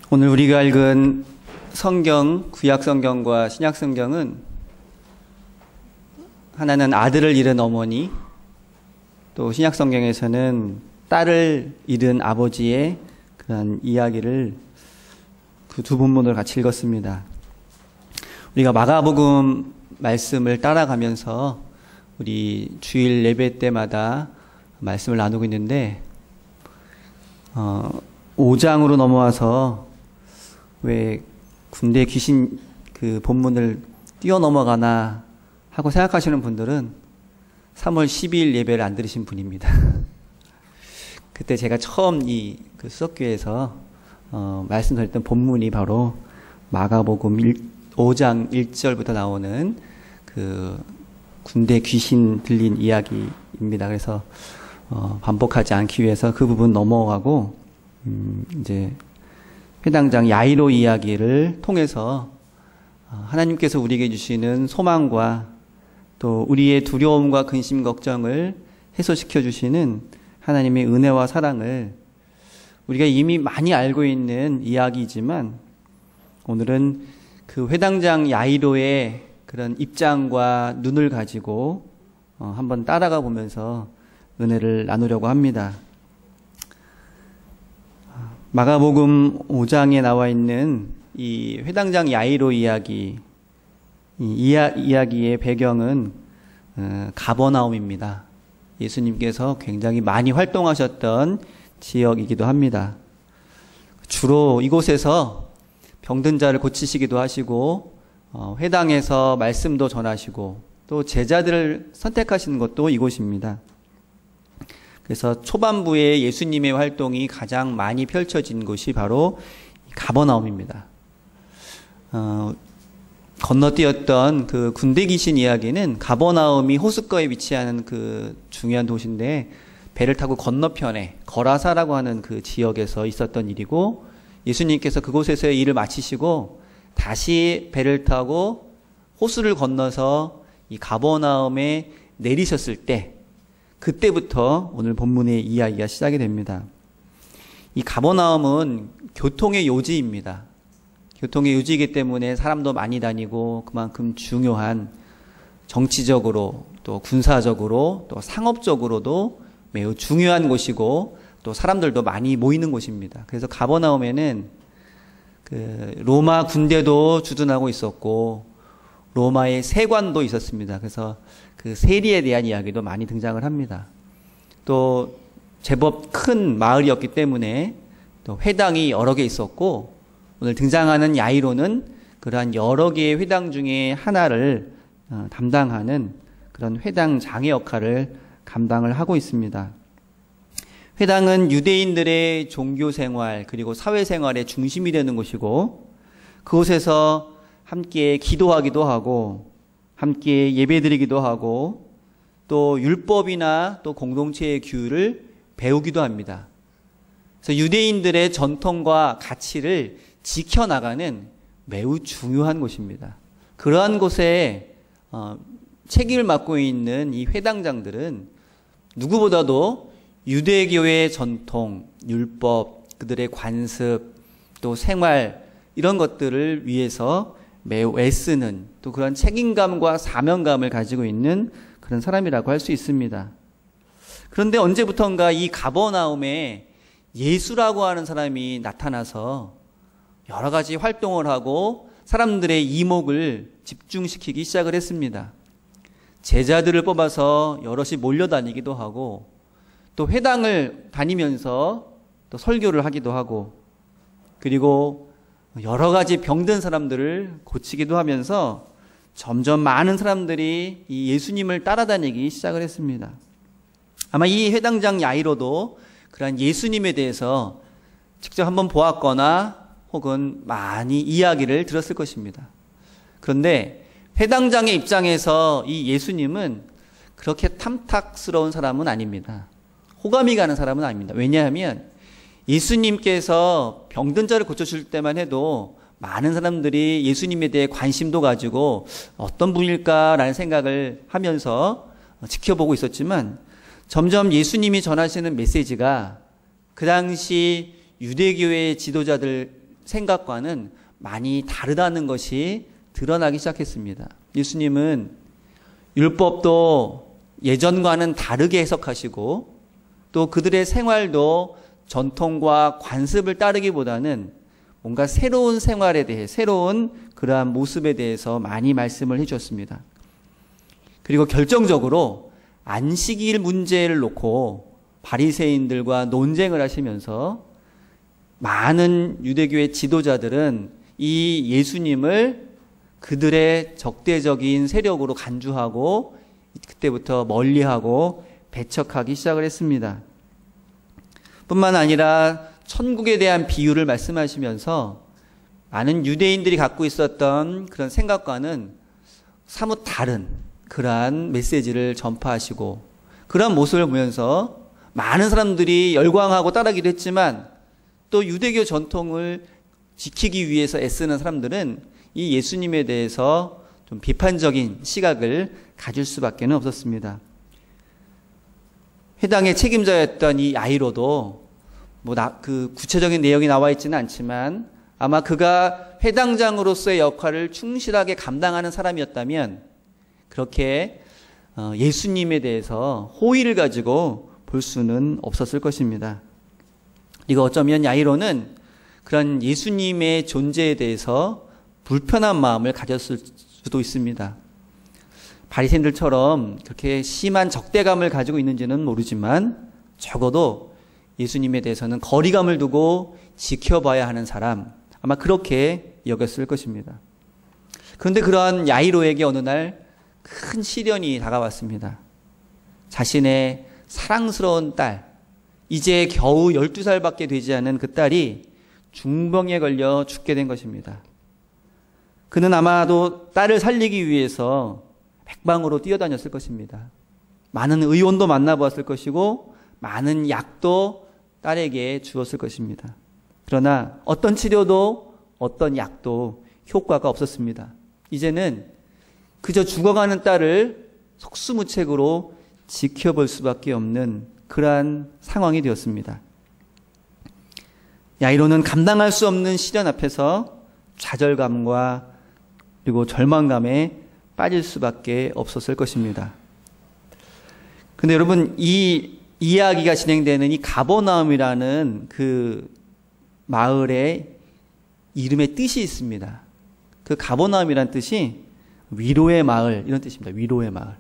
오늘 우리가 읽은 성경, 구약 성경과 신약 성경은 하나는 아들을 잃은 어머니, 또 신약 성경에서는 딸을 잃은 아버지의 그런 이야기를 그 두 본문을 같이 읽었습니다. 우리가 마가복음 말씀을 따라가면서 우리 주일 예배 때마다 말씀을 나누고 있는데 5장으로 넘어와서 왜 군대 귀신 그 본문을 뛰어넘어가나 하고 생각하시는 분들은 3월 12일 예배를 안 들으신 분입니다. 그때 제가 처음 그 수석교회에서 말씀드렸던 본문이 바로 마가복음 5장 1절부터 나오는 그 군대 귀신 들린 이야기입니다. 그래서 반복하지 않기 위해서 그 부분 넘어가고 이제 회당장 야이로 이야기를 통해서 하나님께서 우리에게 주시는 소망과 또 우리의 두려움과 근심 걱정을 해소시켜 주시는 하나님의 은혜와 사랑을 우리가 이미 많이 알고 있는 이야기이지만 오늘은 그 회당장 야이로의 그런 입장과 눈을 가지고 한번 따라가 보면서 은혜를 나누려고 합니다. 마가복음 5장에 나와 있는 이 회당장 야이로 이야기, 이야기의 배경은 가버나움입니다. 예수님께서 굉장히 많이 활동하셨던 지역이기도 합니다. 주로 이곳에서 병든 자를 고치시기도 하시고 회당에서 말씀도 전하시고 또 제자들을 선택하시는 것도 이곳입니다. 그래서 초반부에 예수님의 활동이 가장 많이 펼쳐진 곳이 바로 가버나움입니다. 건너뛰었던 그 군대 귀신 이야기는 가버나움이 호숫가에 위치하는 그 중요한 도시인데 배를 타고 건너편에 거라사라고 하는 그 지역에서 있었던 일이고 예수님께서 그곳에서의 일을 마치시고 다시 배를 타고 호수를 건너서 이 가버나움에 내리셨을 때 그때부터 오늘 본문의 이야기가 시작이 됩니다. 이 가버나움은 교통의 요지입니다. 교통의 요지이기 때문에 사람도 많이 다니고 그만큼 중요한 정치적으로 또 군사적으로 또 상업적으로도 매우 중요한 곳이고 또 사람들도 많이 모이는 곳입니다. 그래서 가버나움에는 그 로마 군대도 주둔하고 있었고 로마의 세관도 있었습니다. 그래서 그 세리에 대한 이야기도 많이 등장을 합니다. 또 제법 큰 마을이었기 때문에 또 회당이 여러 개 있었고 오늘 등장하는 야이로는 그러한 여러 개의 회당 중에 하나를 담당하는 그런 회당장의 역할을 감당을 하고 있습니다. 회당은 유대인들의 종교생활 그리고 사회생활의 중심이 되는 곳이고 그곳에서 함께 기도하기도 하고 함께 예배드리기도 하고 또 율법이나 또 공동체의 규율을 배우기도 합니다. 그래서 유대인들의 전통과 가치를 지켜나가는 매우 중요한 곳입니다. 그러한 곳에 책임을 맡고 있는 이 회당장들은 누구보다도 유대교의 전통, 율법, 그들의 관습, 또 생활 이런 것들을 위해서 매우 애쓰는 또 그런 책임감과 사명감을 가지고 있는 그런 사람이라고 할 수 있습니다. 그런데 언제부턴가 이 가버나움에 예수라고 하는 사람이 나타나서 여러 가지 활동을 하고 사람들의 이목을 집중시키기 시작을 했습니다. 제자들을 뽑아서 여럿이 몰려다니기도 하고 또 회당을 다니면서 또 설교를 하기도 하고 그리고 여러 가지 병든 사람들을 고치기도 하면서 점점 많은 사람들이 이 예수님을 따라다니기 시작을 했습니다. 아마 이 회당장 야이로도 그러한 예수님에 대해서 직접 한번 보았거나 혹은 많이 이야기를 들었을 것입니다. 그런데 회당장의 입장에서 이 예수님은 그렇게 탐탁스러운 사람은 아닙니다. 호감이 가는 사람은 아닙니다. 왜냐하면 예수님께서 병든 자를 고쳐줄 때만 해도 많은 사람들이 예수님에 대해 관심도 가지고 어떤 분일까라는 생각을 하면서 지켜보고 있었지만 점점 예수님이 전하시는 메시지가 그 당시 유대교의 지도자들 생각과는 많이 다르다는 것이 드러나기 시작했습니다. 예수님은 율법도 예전과는 다르게 해석하시고 또 그들의 생활도 전통과 관습을 따르기보다는 뭔가 새로운 생활에 대해, 새로운 그러한 모습에 대해서 많이 말씀을 해주셨습니다. 그리고 결정적으로 안식일 문제를 놓고 바리새인들과 논쟁을 하시면서 많은 유대교의 지도자들은 이 예수님을 그들의 적대적인 세력으로 간주하고 그때부터 멀리하고 배척하기 시작을 했습니다. 뿐만 아니라 천국에 대한 비유를 말씀하시면서 많은 유대인들이 갖고 있었던 그런 생각과는 사뭇 다른 그러한 메시지를 전파하시고 그러한 모습을 보면서 많은 사람들이 열광하고 따르기도 했지만 또 유대교 전통을 지키기 위해서 애쓰는 사람들은 이 예수님에 대해서 좀 비판적인 시각을 가질 수밖에 없었습니다. 회당의 책임자였던 이 야이로도 그 구체적인 내용이 나와 있지는 않지만 아마 그가 회당장으로서의 역할을 충실하게 감당하는 사람이었다면 그렇게 예수님에 대해서 호의를 가지고 볼 수는 없었을 것입니다. 그리고 어쩌면 야이로는 그런 예수님의 존재에 대해서 불편한 마음을 가졌을 수도 있습니다. 바리새인들처럼 그렇게 심한 적대감을 가지고 있는지는 모르지만 적어도 예수님에 대해서는 거리감을 두고 지켜봐야 하는 사람, 아마 그렇게 여겼을 것입니다. 그런데 그러한 야이로에게 어느 날 큰 시련이 다가왔습니다. 자신의 사랑스러운 딸, 이제 겨우 12살밖에 되지 않은 그 딸이 중병에 걸려 죽게 된 것입니다. 그는 아마도 딸을 살리기 위해서 백방으로 뛰어다녔을 것입니다. 많은 의원도 만나보았을 것이고 많은 약도 딸에게 주었을 것입니다. 그러나 어떤 치료도 어떤 약도 효과가 없었습니다. 이제는 그저 죽어가는 딸을 속수무책으로 지켜볼 수밖에 없는 그러한 상황이 되었습니다. 야이로는 감당할 수 없는 시련 앞에서 좌절감과 그리고 절망감에 빠질 수밖에 없었을 것입니다. 그런데 여러분, 이 이야기가 진행되는 이 가버나움이라는 그 마을의 이름의 뜻이 있습니다. 그 가버나움이라는 뜻이 위로의 마을, 이런 뜻입니다. 위로의 마을.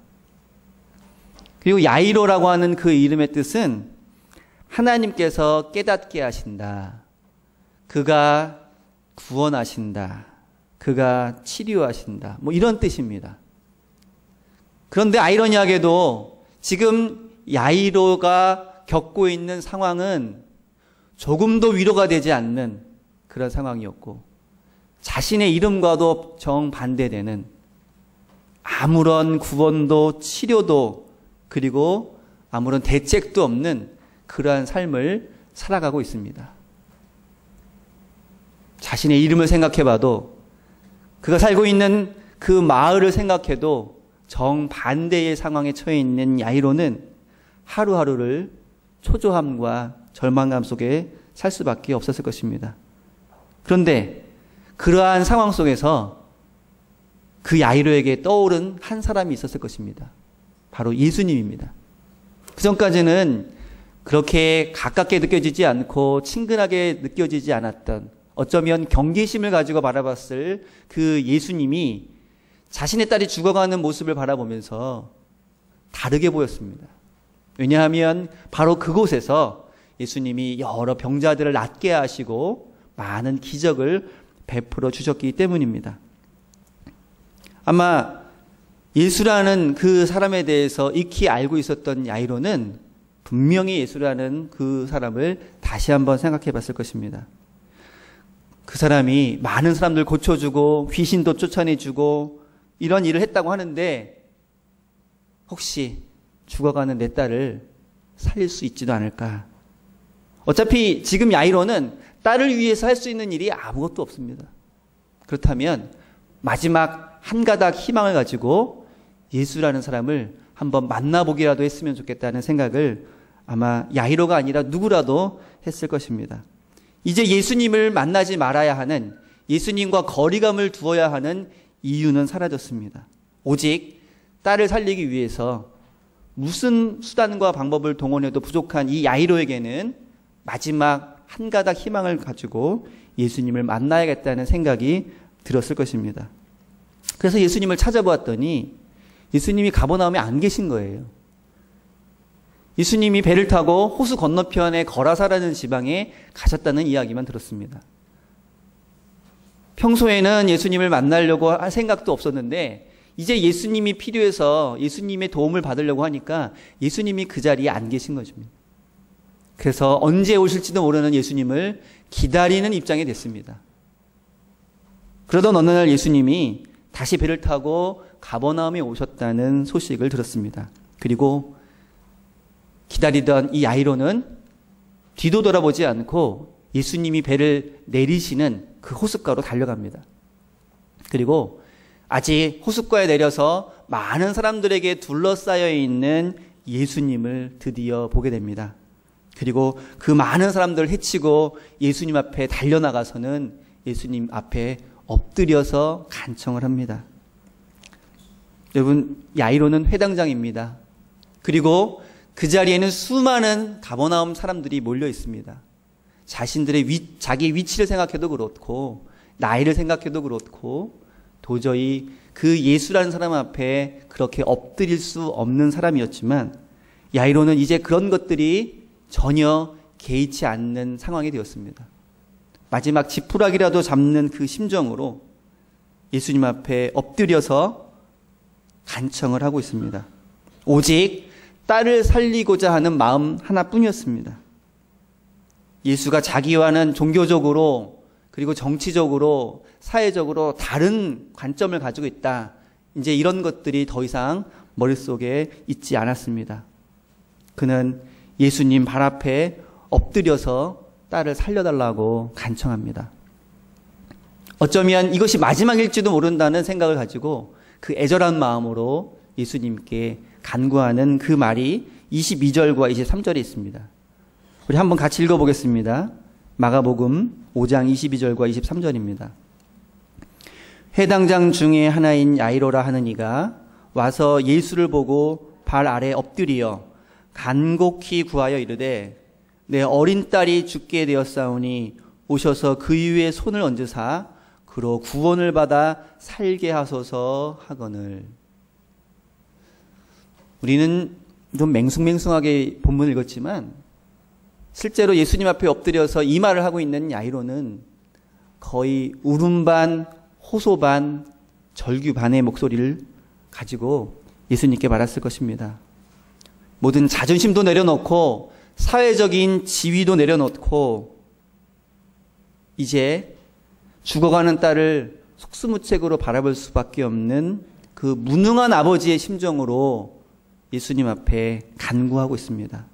그리고 야이로라고 하는 그 이름의 뜻은 하나님께서 깨닫게 하신다. 그가 구원하신다. 그가 치료하신다. 이런 뜻입니다. 그런데 아이러니하게도 지금 야이로가 겪고 있는 상황은 조금도 위로가 되지 않는 그런 상황이었고 자신의 이름과도 정반대되는 아무런 구원도 치료도 그리고 아무런 대책도 없는 그러한 삶을 살아가고 있습니다. 자신의 이름을 생각해봐도 그가 살고 있는 그 마을을 생각해도 정반대의 상황에 처해 있는 야이로는 하루하루를 초조함과 절망감 속에 살 수밖에 없었을 것입니다. 그런데 그러한 상황 속에서 그 야이로에게 떠오른 한 사람이 있었을 것입니다. 바로 예수님입니다. 그 전까지는 그렇게 가깝게 느껴지지 않고 친근하게 느껴지지 않았던 어쩌면 경계심을 가지고 바라봤을 그 예수님이 자신의 딸이 죽어가는 모습을 바라보면서 다르게 보였습니다. 왜냐하면 바로 그곳에서 예수님이 여러 병자들을 낫게 하시고 많은 기적을 베풀어 주셨기 때문입니다. 아마 예수라는 그 사람에 대해서 익히 알고 있었던 야이로는 분명히 예수라는 그 사람을 다시 한번 생각해 봤을 것입니다. 그 사람이 많은 사람들 고쳐주고 귀신도 쫓아내주고 이런 일을 했다고 하는데 혹시 죽어가는 내 딸을 살릴 수 있지도 않을까? 어차피 지금 야이로는 딸을 위해서 할 수 있는 일이 아무것도 없습니다. 그렇다면 마지막 한 가닥 희망을 가지고 예수라는 사람을 한번 만나보기라도 했으면 좋겠다는 생각을 아마 야이로가 아니라 누구라도 했을 것입니다. 이제 예수님을 만나지 말아야 하는, 예수님과 거리감을 두어야 하는 이유는 사라졌습니다. 오직 딸을 살리기 위해서 무슨 수단과 방법을 동원해도 부족한 이 야이로에게는 마지막 한 가닥 희망을 가지고 예수님을 만나야겠다는 생각이 들었을 것입니다. 그래서 예수님을 찾아보았더니 예수님이 가버나움에 안 계신 거예요. 예수님이 배를 타고 호수 건너편에 거라사라는 지방에 가셨다는 이야기만 들었습니다. 평소에는 예수님을 만나려고 할 생각도 없었는데 이제 예수님이 필요해서 예수님의 도움을 받으려고 하니까 예수님이 그 자리에 안 계신 것입니다. 그래서 언제 오실지도 모르는 예수님을 기다리는 입장이 됐습니다. 그러던 어느 날 예수님이 다시 배를 타고 가버나움에 오셨다는 소식을 들었습니다. 그리고 기다리던 이 야이로는 뒤도 돌아보지 않고 예수님이 배를 내리시는 그 호숫가로 달려갑니다. 그리고 아직 호숫가에 내려서 많은 사람들에게 둘러싸여 있는 예수님을 드디어 보게 됩니다. 그리고 그 많은 사람들을 해치고 예수님 앞에 달려나가서는 예수님 앞에 엎드려서 간청을 합니다. 여러분, 야이로는 회당장입니다. 그리고 그 자리에는 수많은 가버나움 사람들이 몰려 있습니다. 자신들의 자기 위치를 생각해도 그렇고 나이를 생각해도 그렇고 도저히 그 예수라는 사람 앞에 그렇게 엎드릴 수 없는 사람이었지만 야이로는 이제 그런 것들이 전혀 개의치 않는 상황이 되었습니다. 마지막 지푸라기라도 잡는 그 심정으로 예수님 앞에 엎드려서 간청을 하고 있습니다. 오직 딸을 살리고자 하는 마음 하나뿐이었습니다. 예수가 자기와는 종교적으로 그리고 정치적으로 사회적으로 다른 관점을 가지고 있다. 이제 이런 것들이 더 이상 머릿속에 있지 않았습니다. 그는 예수님 발 앞에 엎드려서 딸을 살려달라고 간청합니다. 어쩌면 이것이 마지막일지도 모른다는 생각을 가지고 그 애절한 마음으로 예수님께 간구하는 그 말이 22절과 23절에 있습니다. 우리 한번 같이 읽어보겠습니다. 마가복음 5장 22절과 23절입니다. 회당장 중에 하나인 야이로라 하는 이가 와서 예수를 보고 발 아래 엎드리어 간곡히 구하여 이르되 내 어린 딸이 죽게 되었사오니 오셔서 그 위에 손을 얹으사 그로 구원을 받아 살게 하소서 하거늘. 우리는 좀 맹숭맹숭하게 본문을 읽었지만 실제로 예수님 앞에 엎드려서 이 말을 하고 있는 야이로는 거의 울음 반 호소 반 절규 반의 목소리를 가지고 예수님께 말했을 것입니다. 모든 자존심도 내려놓고 사회적인 지위도 내려놓고 이제 죽어가는 딸을 속수무책으로 바라볼 수밖에 없는 그 무능한 아버지의 심정으로 예수님 앞에 간구하고 있습니다.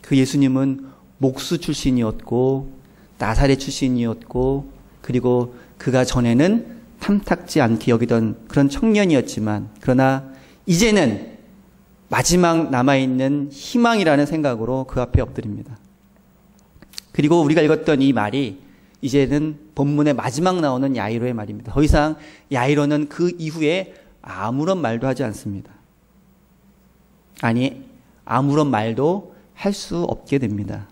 그 예수님은 목수 출신이었고 나사렛 출신이었고 그리고 그가 전에는 탐탁지 않게 여기던 그런 청년이었지만 그러나 이제는 마지막 남아있는 희망이라는 생각으로 그 앞에 엎드립니다. 그리고 우리가 읽었던 이 말이 이제는 본문의 마지막 나오는 야이로의 말입니다. 더 이상 야이로는 그 이후에 아무런 말도 하지 않습니다. 아니, 아무런 말도 할 수 없게 됩니다.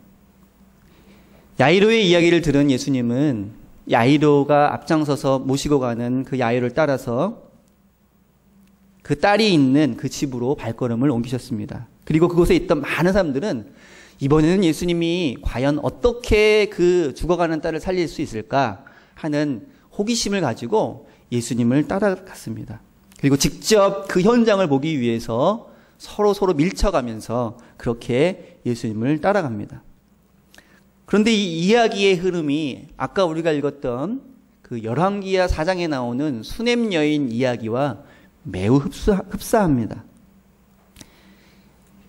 야이로의 이야기를 들은 예수님은 야이로가 앞장서서 모시고 가는 그 야이로를 따라서 그 딸이 있는 그 집으로 발걸음을 옮기셨습니다. 그리고 그곳에 있던 많은 사람들은 이번에는 예수님이 과연 어떻게 그 죽어가는 딸을 살릴 수 있을까 하는 호기심을 가지고 예수님을 따라갔습니다. 그리고 직접 그 현장을 보기 위해서 서로 밀쳐가면서 그렇게 예수님을 따라갑니다. 그런데 이 이야기의 흐름이 아까 우리가 읽었던 그 열왕기하 4장에 나오는 수냄 여인 이야기와 매우 흡사합니다.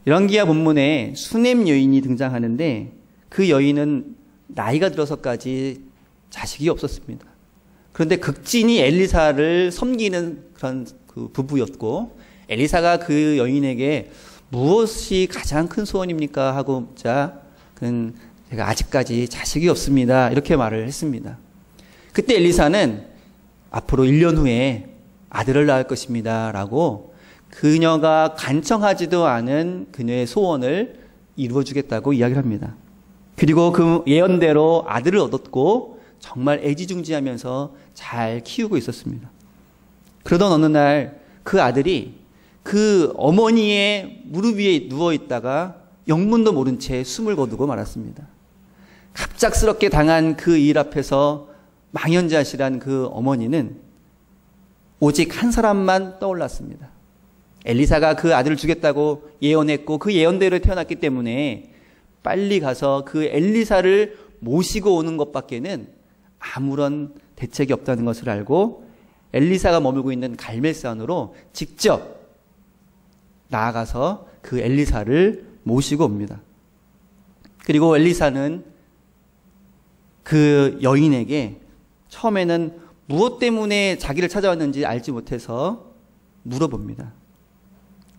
열왕기하 본문에 수냄 여인이 등장하는데 그 여인은 나이가 들어서까지 자식이 없었습니다. 그런데 극진히 엘리사를 섬기는 그런 그 부부였고 엘리사가 그 여인에게 무엇이 가장 큰 소원입니까? 하고 묻자 그는 제가 아직까지 자식이 없습니다. 이렇게 말을 했습니다. 그때 엘리사는 앞으로 1년 후에 아들을 낳을 것입니다. 라고 그녀가 간청하지도 않은 그녀의 소원을 이루어주겠다고 이야기를 합니다. 그리고 그 예언대로 아들을 얻었고 정말 애지중지하면서 잘 키우고 있었습니다. 그러던 어느 날 그 아들이 그 어머니의 무릎 위에 누워 있다가 영문도 모른 채 숨을 거두고 말았습니다. 갑작스럽게 당한 그 일 앞에서 망연자실한 그 어머니는 오직 한 사람만 떠올랐습니다. 엘리사가 그 아들을 주겠다고 예언했고 그 예언대로 태어났기 때문에 빨리 가서 그 엘리사를 모시고 오는 것밖에는 아무런 대책이 없다는 것을 알고 엘리사가 머물고 있는 갈멜산으로 직접 나아가서 그 엘리사를 모시고 옵니다. 그리고 엘리사는 그 여인에게 처음에는 무엇 때문에 자기를 찾아왔는지 알지 못해서 물어봅니다.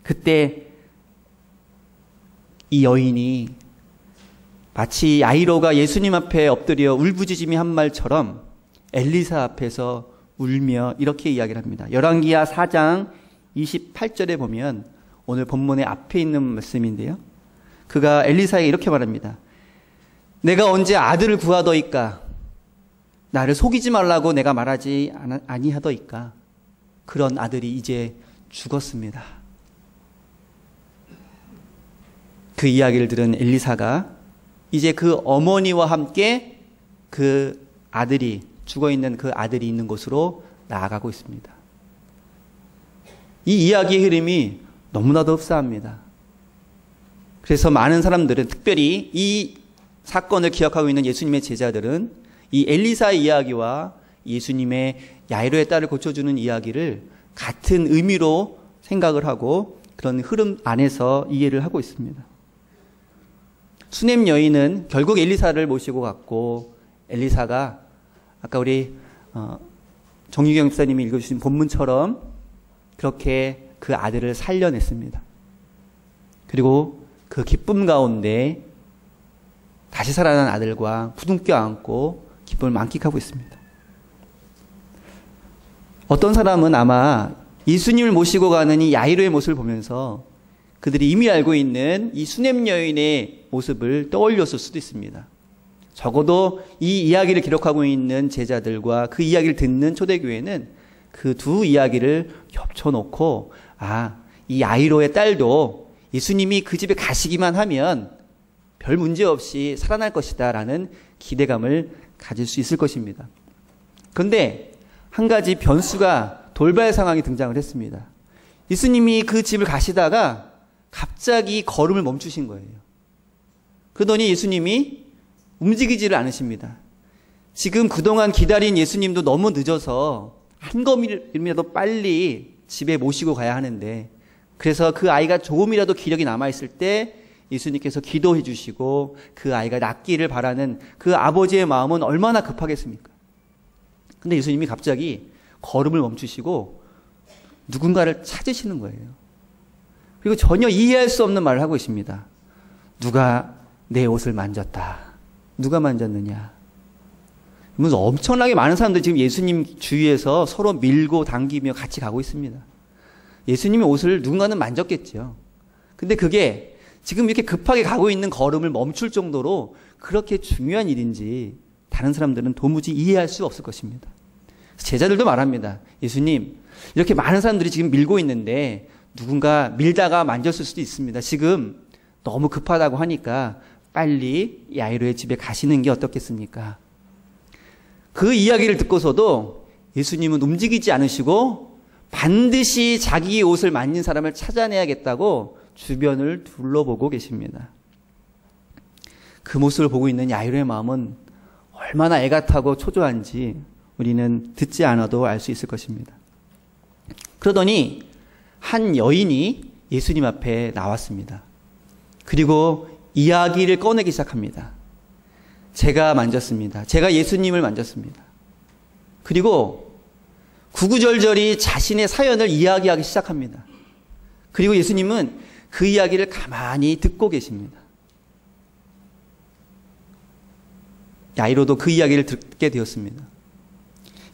그때 이 여인이 마치 야이로가 예수님 앞에 엎드려 울부짖음이 한 말처럼 엘리사 앞에서 울며 이렇게 이야기를 합니다. 열왕기하 4장 28절에 보면 오늘 본문의 앞에 있는 말씀인데요. 그가 엘리사에게 이렇게 말합니다. 내가 언제 아들을 구하더이까? 나를 속이지 말라고 내가 말하지 아니하더이까? 그런 아들이 이제 죽었습니다. 그 이야기를 들은 엘리사가 이제 그 어머니와 함께 그 아들이 죽어있는 그 아들이 있는 곳으로 나아가고 있습니다. 이 이야기의 흐름이 너무나도 흡사합니다. 그래서 많은 사람들은 특별히 이 사건을 기억하고 있는 예수님의 제자들은 이 엘리사의 이야기와 예수님의 야이로의 딸을 고쳐주는 이야기를 같은 의미로 생각을 하고 그런 흐름 안에서 이해를 하고 있습니다. 수넴 여인은 결국 엘리사를 모시고 갔고 엘리사가 아까 우리 정유경 목사님이 읽어주신 본문처럼 그렇게 그 아들을 살려냈습니다. 그리고 그 기쁨 가운데 다시 살아난 아들과 부둥켜 안고 기쁨을 만끽하고 있습니다. 어떤 사람은 아마 예수님을 모시고 가는 이 야이로의 모습을 보면서 그들이 이미 알고 있는 이 수넴 여인의 모습을 떠올렸을 수도 있습니다. 적어도 이 이야기를 기록하고 있는 제자들과 그 이야기를 듣는 초대교회는 그 두 이야기를 겹쳐놓고 이 야이로의 딸도 예수님이 그 집에 가시기만 하면 별 문제 없이 살아날 것이다 라는 기대감을 가질 수 있을 것입니다. 그런데 한 가지 변수가 돌발 상황이 등장을 했습니다. 예수님이 그 집을 가시다가 갑자기 걸음을 멈추신 거예요. 그러더니 예수님이 움직이지를 않으십니다. 지금 그동안 기다린 예수님도 너무 늦어서 한 걸음이라도 빨리 집에 모시고 가야 하는데 그래서 그 아이가 조금이라도 기력이 남아있을 때 예수님께서 기도해 주시고 그 아이가 낫기를 바라는 그 아버지의 마음은 얼마나 급하겠습니까? 근데 예수님이 갑자기 걸음을 멈추시고 누군가를 찾으시는 거예요. 그리고 전혀 이해할 수 없는 말을 하고 있습니다. 누가 내 옷을 만졌다. 누가 만졌느냐. 그러면서 엄청나게 많은 사람들이 지금 예수님 주위에서 서로 밀고 당기며 같이 가고 있습니다. 예수님의 옷을 누군가는 만졌겠죠. 근데 그게 지금 이렇게 급하게 가고 있는 걸음을 멈출 정도로 그렇게 중요한 일인지 다른 사람들은 도무지 이해할 수 없을 것입니다. 제자들도 말합니다. 예수님, 이렇게 많은 사람들이 지금 밀고 있는데 누군가 밀다가 만졌을 수도 있습니다. 지금 너무 급하다고 하니까 빨리 야이로의 집에 가시는 게 어떻겠습니까? 그 이야기를 듣고서도 예수님은 움직이지 않으시고 반드시 자기 옷을 만진 사람을 찾아내야겠다고 주변을 둘러보고 계십니다. 그 모습을 보고 있는 야이로의 마음은 얼마나 애가 타고 초조한지 우리는 듣지 않아도 알 수 있을 것입니다. 그러더니 한 여인이 예수님 앞에 나왔습니다. 그리고 이야기를 꺼내기 시작합니다. 제가 만졌습니다. 제가 예수님을 만졌습니다. 그리고 구구절절히 자신의 사연을 이야기하기 시작합니다. 그리고 예수님은 그 이야기를 가만히 듣고 계십니다. 야이로도 그 이야기를 듣게 되었습니다.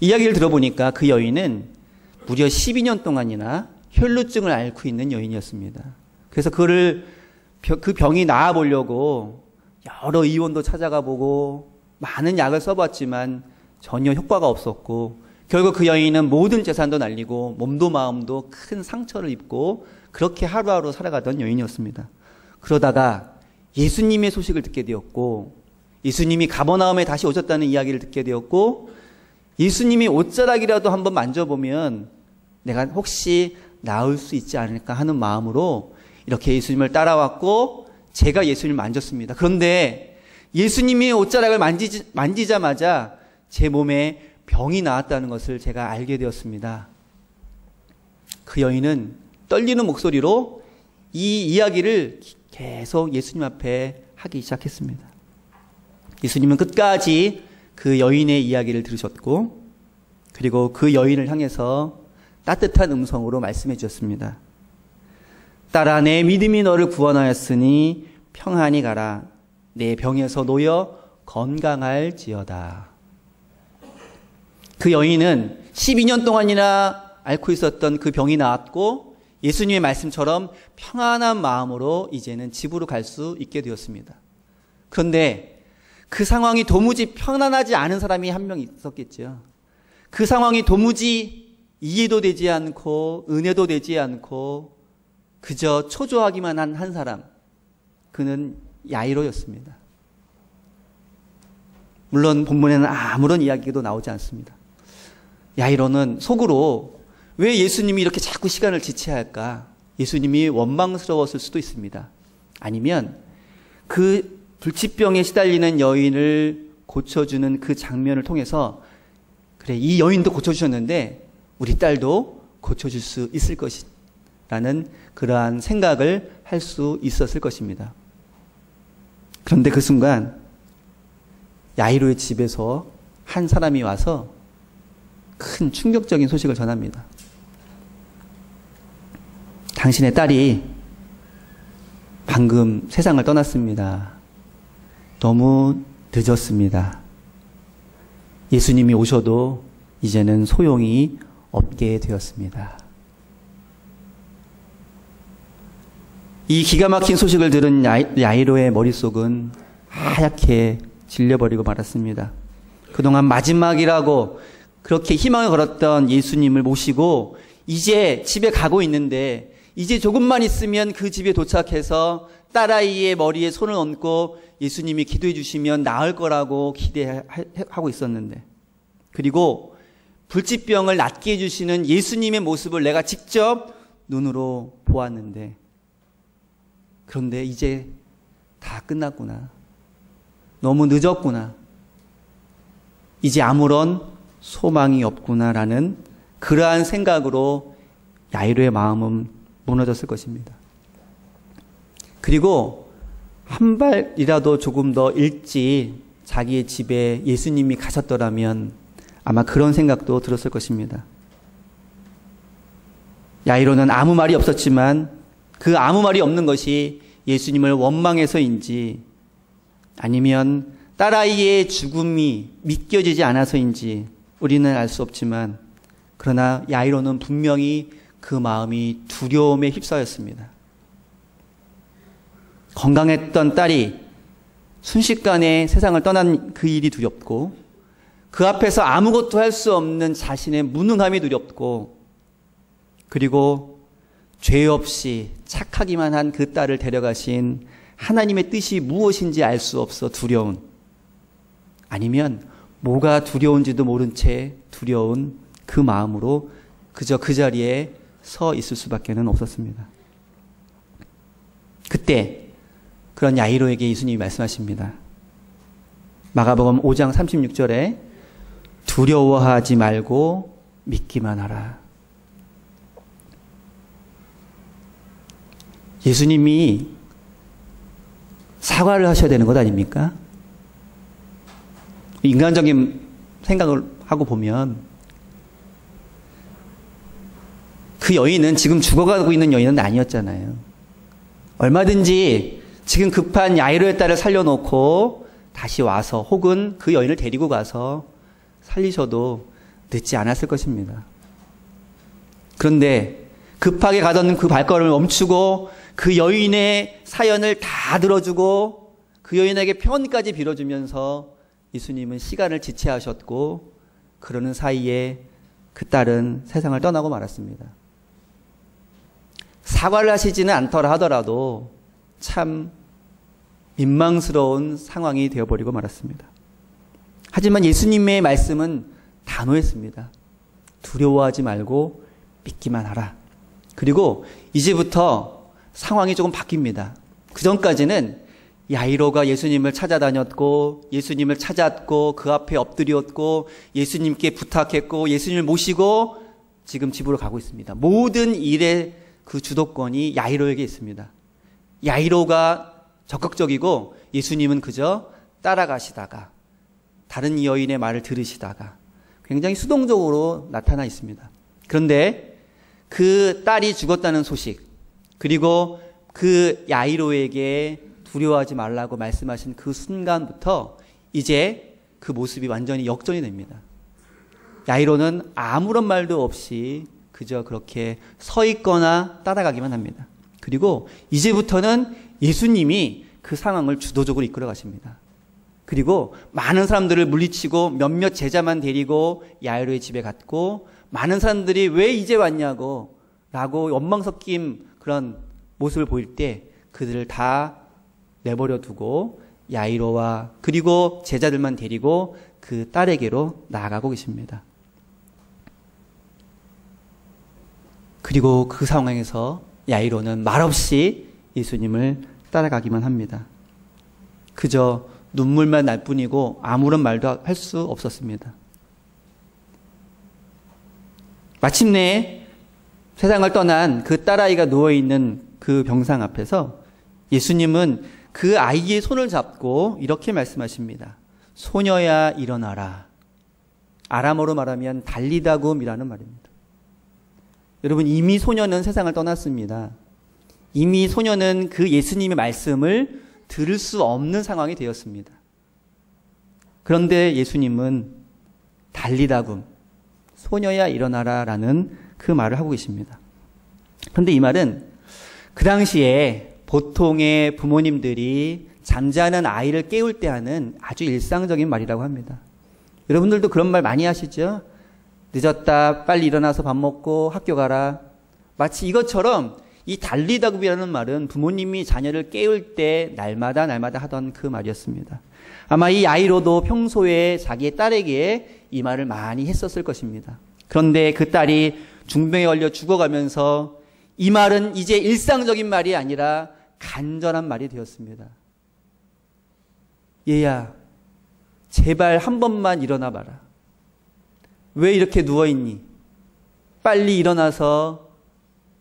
이야기를 들어보니까 그 여인은 무려 12년 동안이나 혈루증을 앓고 있는 여인이었습니다. 그래서 그 병이 나아보려고 여러 의원도 찾아가 보고 많은 약을 써봤지만 전혀 효과가 없었고, 결국 그 여인은 모든 재산도 날리고 몸도 마음도 큰 상처를 입고 그렇게 하루하루 살아가던 여인이었습니다. 그러다가 예수님의 소식을 듣게 되었고, 예수님이 가버나움에 다시 오셨다는 이야기를 듣게 되었고, 예수님이 옷자락이라도 한번 만져보면 내가 혹시 나을 수 있지 않을까 하는 마음으로 이렇게 예수님을 따라왔고, 제가 예수님을 만졌습니다. 그런데 예수님이 옷자락을 만지자마자 제 몸에 병이 나았다는 것을 제가 알게 되었습니다. 그 여인은 떨리는 목소리로 이 이야기를 계속 예수님 앞에 하기 시작했습니다. 예수님은 끝까지 그 여인의 이야기를 들으셨고, 그리고 그 여인을 향해서 따뜻한 음성으로 말씀해 주셨습니다. 딸아, 내 믿음이 너를 구원하였으니 평안히 가라. 내 병에서 놓여 건강할지어다. 그 여인은 12년 동안이나 앓고 있었던 그 병이 나았고, 예수님의 말씀처럼 평안한 마음으로 이제는 집으로 갈 수 있게 되었습니다. 그런데 그 상황이 도무지 편안하지 않은 사람이 한 명 있었겠죠. 그 상황이 도무지 이해도 되지 않고 은혜도 되지 않고 그저 초조하기만 한 사람, 그는 야이로였습니다. 물론 본문에는 아무런 이야기도 나오지 않습니다. 야이로는 속으로 왜 예수님이 이렇게 자꾸 시간을 지체할까? 예수님이 원망스러웠을 수도 있습니다. 아니면 그 불치병에 시달리는 여인을 고쳐주는 그 장면을 통해서, 그래, 이 여인도 고쳐주셨는데 우리 딸도 고쳐줄 수 있을 것이라는 그러한 생각을 할 수 있었을 것입니다. 그런데 그 순간 야이로의 집에서 한 사람이 와서 큰 충격적인 소식을 전합니다. 당신의 딸이 방금 세상을 떠났습니다. 너무 늦었습니다. 예수님이 오셔도 이제는 소용이 없게 되었습니다. 이 기가 막힌 소식을 들은 야이로의 머릿속은 하얗게 질려버리고 말았습니다. 그동안 마지막이라고 그렇게 희망을 걸었던 예수님을 모시고 이제 집에 가고 있는데, 이제 조금만 있으면 그 집에 도착해서 딸아이의 머리에 손을 얹고 예수님이 기도해 주시면 나을 거라고 기대하고 있었는데, 그리고 불치병을 낫게 해주시는 예수님의 모습을 내가 직접 눈으로 보았는데, 그런데 이제 다 끝났구나. 너무 늦었구나. 이제 아무런 소망이 없구나라는 그러한 생각으로 야이로의 마음은 무너졌을 것입니다. 그리고 한 발이라도 조금 더 일찍 자기의 집에 예수님이 가셨더라면 아마 그런 생각도 들었을 것입니다. 야이로는 아무 말이 없었지만 그 아무 말이 없는 것이 예수님을 원망해서인지 아니면 딸아이의 죽음이 믿겨지지 않아서인지 우리는 알 수 없지만, 그러나 야이로는 분명히 그 마음이 두려움에 휩싸였습니다. 건강했던 딸이 순식간에 세상을 떠난 그 일이 두렵고, 그 앞에서 아무것도 할 수 없는 자신의 무능함이 두렵고, 그리고 죄 없이 착하기만 한 그 딸을 데려가신 하나님의 뜻이 무엇인지 알 수 없어 두려운, 아니면 뭐가 두려운지도 모른 채 두려운 그 마음으로 그저 그 자리에 서 있을 수밖에는 없었습니다. 그때 그런 야이로에게 예수님이 말씀하십니다. 마가복음 5장 36절에 두려워하지 말고 믿기만 하라. 예수님이 사과를 하셔야 되는 것 아닙니까? 인간적인 생각을 하고 보면 그 여인은 지금 죽어가고 있는 여인은 아니었잖아요. 얼마든지 지금 급한 야이로의 딸을 살려놓고 다시 와서 혹은 그 여인을 데리고 가서 살리셔도 늦지 않았을 것입니다. 그런데 급하게 가던 그 발걸음을 멈추고 그 여인의 사연을 다 들어주고 그 여인에게 평안까지 빌어주면서 예수님은 시간을 지체하셨고 그러는 사이에 그 딸은 세상을 떠나고 말았습니다. 사과를 하시지는 않더라 하더라도 참 민망스러운 상황이 되어버리고 말았습니다. 하지만 예수님의 말씀은 단호했습니다. 두려워하지 말고 믿기만 하라. 그리고 이제부터 상황이 조금 바뀝니다. 그 전까지는 야이로가 예수님을 찾아다녔고 예수님을 찾았고 그 앞에 엎드렸고 예수님께 부탁했고 예수님을 모시고 지금 집으로 가고 있습니다. 모든 일의 그 주도권이 야이로에게 있습니다. 야이로가 적극적이고 예수님은 그저 따라가시다가 다른 여인의 말을 들으시다가 굉장히 수동적으로 나타나 있습니다. 그런데 그 딸이 죽었다는 소식 그리고 그 야이로에게 두려워하지 말라고 말씀하신 그 순간부터 이제 그 모습이 완전히 역전이 됩니다. 야이로는 아무런 말도 없이 그저 그렇게 서 있거나 따라가기만 합니다. 그리고 이제부터는 예수님이 그 상황을 주도적으로 이끌어 가십니다. 그리고 많은 사람들을 물리치고 몇몇 제자만 데리고 야이로의 집에 갔고 많은 사람들이 왜 이제 왔냐고 라고 원망 섞인 그런 모습을 보일 때 그들을 다 내버려 두고 야이로와 그리고 제자들만 데리고 그 딸에게로 나아가고 계십니다. 그리고 그 상황에서 야이로는 말없이 예수님을 따라가기만 합니다. 그저 눈물만 날 뿐이고 아무런 말도 할 수 없었습니다. 마침내 세상을 떠난 그 딸아이가 누워있는 그 병상 앞에서 예수님은 그 아이의 손을 잡고 이렇게 말씀하십니다. 소녀야 일어나라. 아람어로 말하면 달리다굼이라는 말입니다. 여러분 이미 소녀는 세상을 떠났습니다. 이미 소녀는 그 예수님의 말씀을 들을 수 없는 상황이 되었습니다. 그런데 예수님은 달리다굼, 소녀야 일어나라 라는 그 말을 하고 계십니다. 그런데 이 말은 그 당시에 보통의 부모님들이 잠자는 아이를 깨울 때 하는 아주 일상적인 말이라고 합니다. 여러분들도 그런 말 많이 하시죠? 늦었다, 빨리 일어나서 밥 먹고 학교 가라. 마치 이것처럼 이 달리다굼이라는 말은 부모님이 자녀를 깨울 때 날마다 하던 그 말이었습니다. 아마 이 아이로도 평소에 자기의 딸에게 이 말을 많이 했었을 것입니다. 그런데 그 딸이 중병에 걸려 죽어가면서 이 말은 이제 일상적인 말이 아니라 간절한 말이 되었습니다. 얘야, 제발 한 번만 일어나 봐라. 왜 이렇게 누워있니? 빨리 일어나서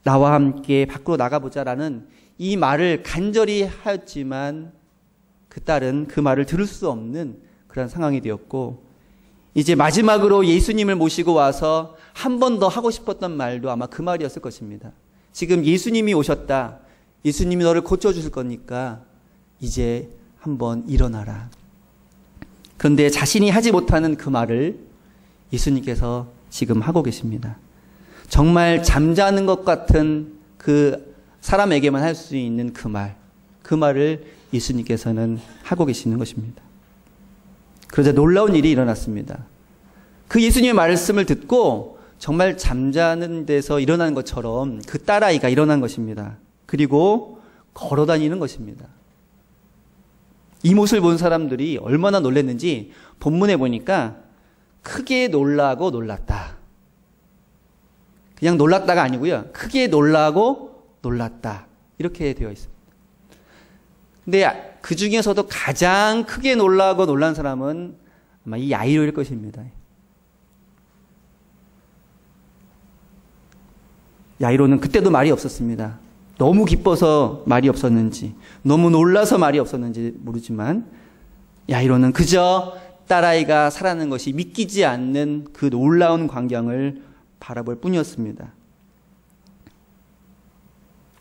나와 함께 밖으로 나가보자라는 이 말을 간절히 하였지만 그 딸은 그 말을 들을 수 없는 그런 상황이 되었고 이제 마지막으로 예수님을 모시고 와서 한 번 더 하고 싶었던 말도 아마 그 말이었을 것입니다. 지금 예수님이 오셨다. 예수님이 너를 고쳐주실 거니까 이제 한번 일어나라. 그런데 자신이 하지 못하는 그 말을 예수님께서 지금 하고 계십니다. 정말 잠자는 것 같은 그 사람에게만 할 수 있는 그 말을 예수님께서는 하고 계시는 것입니다. 그러자 놀라운 일이 일어났습니다. 그 예수님의 말씀을 듣고 정말 잠자는 데서 일어난 것처럼 그 딸아이가 일어난 것입니다. 그리고 걸어다니는 것입니다. 이 모습을 본 사람들이 얼마나 놀랐는지 본문에 보니까 크게 놀라고 놀랐다. 그냥 놀랐다가 아니고요. 크게 놀라고 놀랐다. 이렇게 되어 있습니다. 근데 그 중에서도 가장 크게 놀라고 놀란 사람은 아마 이 야이로일 것입니다. 야이로는 그때도 말이 없었습니다. 너무 기뻐서 말이 없었는지, 너무 놀라서 말이 없었는지 모르지만 야이로는 그저 딸아이가 살아나는 것이 믿기지 않는 그 놀라운 광경을 바라볼 뿐이었습니다.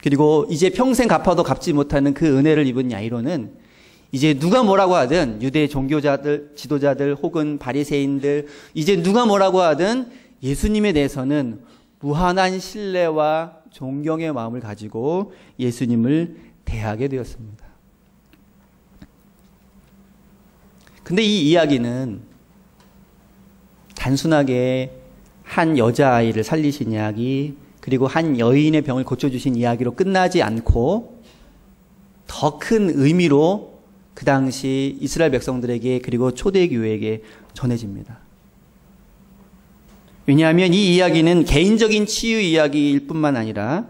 그리고 이제 평생 갚아도 갚지 못하는 그 은혜를 입은 야이로는 이제 누가 뭐라고 하든 유대 종교자들, 지도자들 혹은 바리새인들 이제 누가 뭐라고 하든 예수님에 대해서는 무한한 신뢰와 존경의 마음을 가지고 예수님을 대하게 되었습니다. 근데 이 이야기는 단순하게 한 여자아이를 살리신 이야기, 그리고 한 여인의 병을 고쳐주신 이야기로 끝나지 않고 더 큰 의미로 그 당시 이스라엘 백성들에게 그리고 초대교회에게 전해집니다. 왜냐하면 이 이야기는 개인적인 치유 이야기일 뿐만 아니라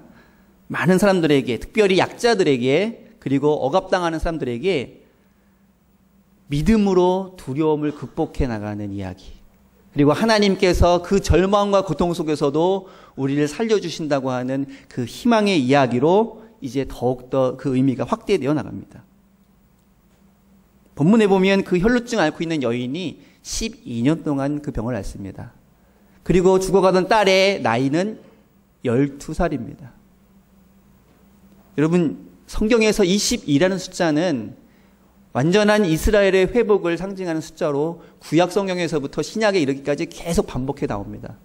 많은 사람들에게, 특별히 약자들에게, 그리고 억압당하는 사람들에게 믿음으로 두려움을 극복해 나가는 이야기, 그리고 하나님께서 그 절망과 고통 속에서도 우리를 살려주신다고 하는 그 희망의 이야기로 이제 더욱더 그 의미가 확대되어 나갑니다. 본문에 보면 그 혈루증 앓고 있는 여인이 12년 동안 그 병을 앓습니다. 그리고 죽어가던 딸의 나이는 12살입니다. 여러분, 성경에서 이 12라는 숫자는 완전한 이스라엘의 회복을 상징하는 숫자로 구약 성경에서부터 신약에 이르기까지 계속 반복해 나옵니다.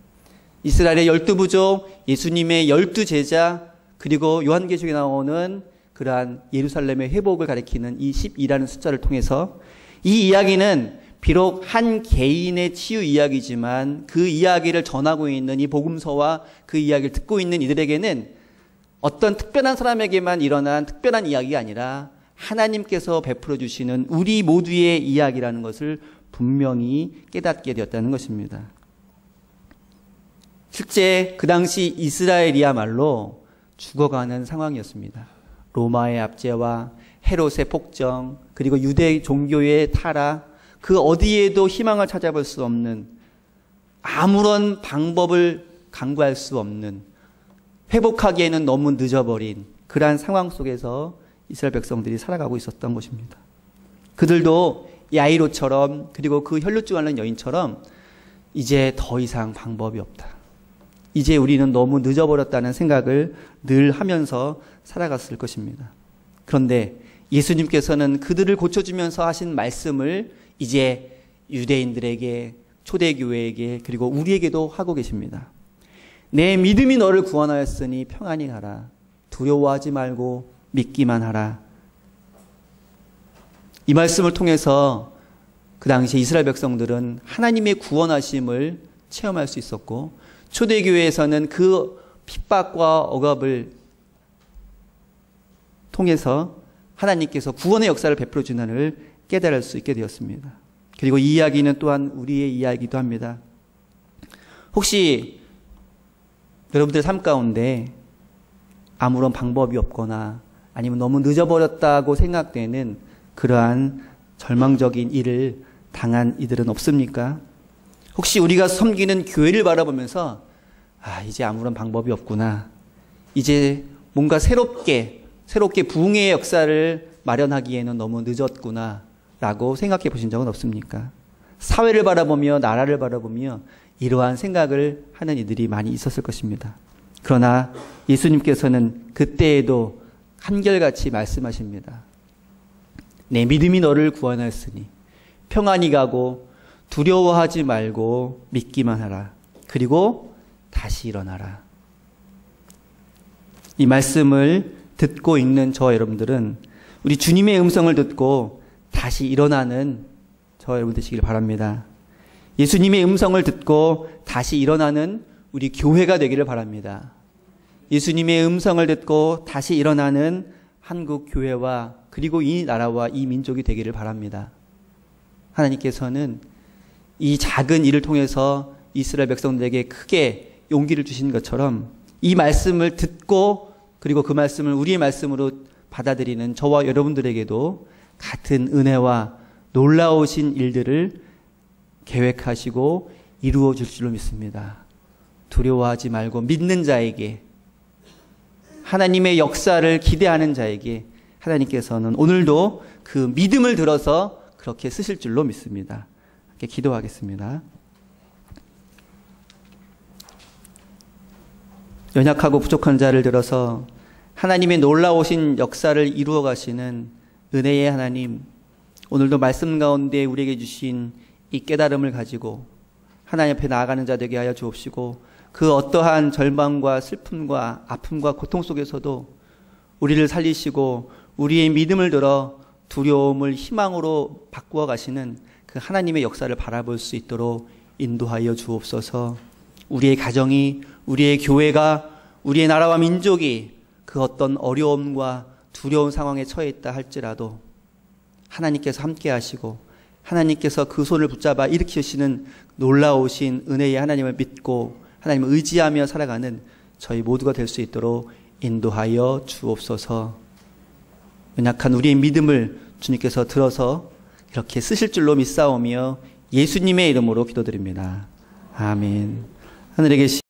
이스라엘의 12부족, 예수님의 12제자, 그리고 요한계시록에 나오는 그러한 예루살렘의 회복을 가리키는 이 12라는 숫자를 통해서 이 이야기는 비록 한 개인의 치유 이야기지만 그 이야기를 전하고 있는 이 복음서와 그 이야기를 듣고 있는 이들에게는 어떤 특별한 사람에게만 일어난 특별한 이야기가 아니라 하나님께서 베풀어 주시는 우리 모두의 이야기라는 것을 분명히 깨닫게 되었다는 것입니다. 실제 그 당시 이스라엘이야말로 죽어가는 상황이었습니다. 로마의 압제와 헤롯의 폭정, 그리고 유대 종교의 타락, 그 어디에도 희망을 찾아볼 수 없는, 아무런 방법을 강구할 수 없는, 회복하기에는 너무 늦어버린 그러한 상황 속에서 이스라엘 백성들이 살아가고 있었던 것입니다. 그들도 야이로처럼, 그리고 그 혈루증 앓는 여인처럼 이제 더 이상 방법이 없다, 이제 우리는 너무 늦어버렸다는 생각을 늘 하면서 살아갔을 것입니다. 그런데 예수님께서는 그들을 고쳐주면서 하신 말씀을 이제 유대인들에게, 초대교회에게, 그리고 우리에게도 하고 계십니다. 내 믿음이 너를 구원하였으니 평안히 가라. 두려워하지 말고 믿기만 하라. 이 말씀을 통해서 그 당시 이스라엘 백성들은 하나님의 구원하심을 체험할 수 있었고, 초대교회에서는 그 핍박과 억압을 통해서 하나님께서 구원의 역사를 베풀어 주는을 깨달을 수 있게 되었습니다. 그리고 이 이야기는 또한 우리의 이야기이기도 합니다. 혹시 여러분들 삶 가운데 아무런 방법이 없거나 아니면 너무 늦어버렸다고 생각되는 그러한 절망적인 일을 당한 이들은 없습니까? 혹시 우리가 섬기는 교회를 바라보면서 이제 아무런 방법이 없구나, 이제 뭔가 새롭게 부흥의 역사를 마련하기에는 너무 늦었구나 라고 생각해 보신 적은 없습니까? 사회를 바라보며 나라를 바라보며 이러한 생각을 하는 이들이 많이 있었을 것입니다. 그러나 예수님께서는 그때에도 한결같이 말씀하십니다. 내 믿음이 너를 구원하였으니 평안히 가고 두려워하지 말고 믿기만 하라. 그리고 다시 일어나라. 이 말씀을 듣고 있는 저 여러분들은 우리 주님의 음성을 듣고 다시 일어나는 저 여러분 되시길 바랍니다. 예수님의 음성을 듣고 다시 일어나는 우리 교회가 되기를 바랍니다. 예수님의 음성을 듣고 다시 일어나는 한국 교회와 그리고 이 나라와 이 민족이 되기를 바랍니다. 하나님께서는 이 작은 일을 통해서 이스라엘 백성들에게 크게 용기를 주신 것처럼 이 말씀을 듣고 그리고 그 말씀을 우리의 말씀으로 받아들이는 저와 여러분들에게도 같은 은혜와 놀라우신 일들을 계획하시고 이루어 줄 줄로 믿습니다. 두려워하지 말고 믿는 자에게, 하나님의 역사를 기대하는 자에게 하나님께서는 오늘도 그 믿음을 들어서 그렇게 쓰실 줄로 믿습니다. 이렇게 기도하겠습니다. 연약하고 부족한 자를 들어서 하나님의 놀라우신 역사를 이루어 가시는 은혜의 하나님, 오늘도 말씀 가운데 우리에게 주신 이 깨달음을 가지고 하나님 앞에 나아가는 자 되게 하여 주옵시고, 그 어떠한 절망과 슬픔과 아픔과 고통 속에서도 우리를 살리시고 우리의 믿음을 들어 두려움을 희망으로 바꾸어 가시는 그 하나님의 역사를 바라볼 수 있도록 인도하여 주옵소서. 우리의 가정이, 우리의 교회가, 우리의 나라와 민족이 그 어떤 어려움과 두려운 상황에 처해 있다 할지라도 하나님께서 함께 하시고 하나님께서 그 손을 붙잡아 일으키시는 놀라우신 은혜의 하나님을 믿고 하나님을 의지하며 살아가는 저희 모두가 될 수 있도록 인도하여 주옵소서. 연약한 우리의 믿음을 주님께서 들어서 이렇게 쓰실 줄로 믿사오며 예수님의 이름으로 기도드립니다. 아멘. 하늘에 계신